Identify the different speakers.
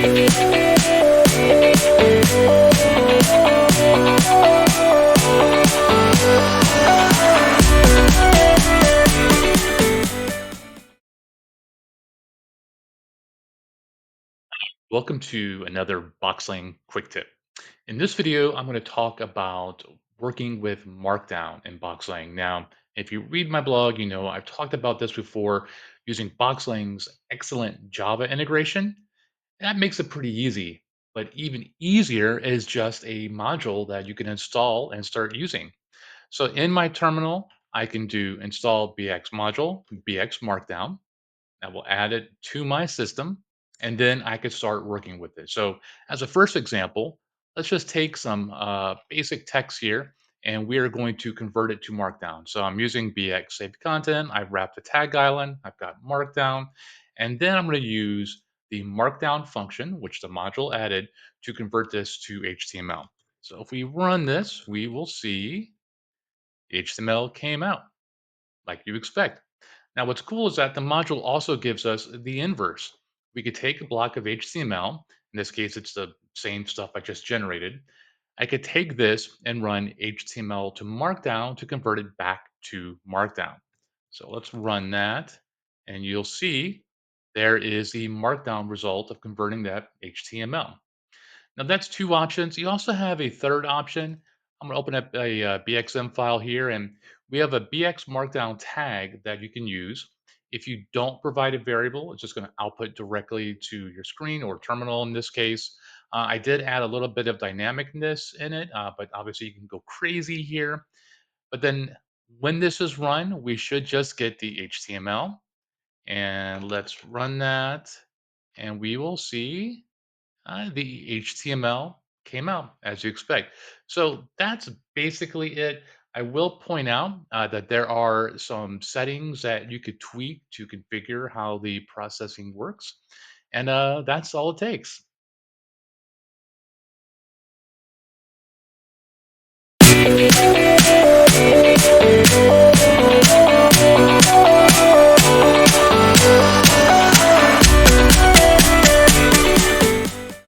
Speaker 1: Welcome to another BoxLang quick tip. In this video, I'm going to talk about working with Markdown in BoxLang. Now, if you read my blog, you know I've talked about this before using BoxLang's excellent Java integration. That makes it pretty easy, but even easier is just a module that you can install and start using. So in my terminal, I can do install BX module, BX Markdown. I will add it to my system, and then I could start working with it. So as a first example, let's just take some basic text here, and we are going to convert it to Markdown. So I'm using BX saved content. I've wrapped the tag island. I've got Markdown, and then I'm going to use the Markdown function, which the module added, to convert this to HTML. So if we run this, we will see HTML came out like you expect. Now, what's cool is that the module also gives us the inverse. We could take a block of HTML, in this case, it's the same stuff I just generated. I could take this and run HTML to Markdown to convert it back to Markdown. So let's run that, and you'll see there is the Markdown result of converting that HTML. Now that's two options. You also have a third option. I'm going to open up a BXM file here, and we have a BX Markdown tag that you can use. If you don't provide a variable, it's just going to output directly to your screen or terminal in this case. I did add a little bit of dynamicness in it, but obviously you can go crazy here. But then when this is run, we should just get the HTML. And let's run that, and we will see the HTML came out as you expect. So that's basically it. I will point out that there are some settings that you could tweak to configure how the processing works. And that's all it takes.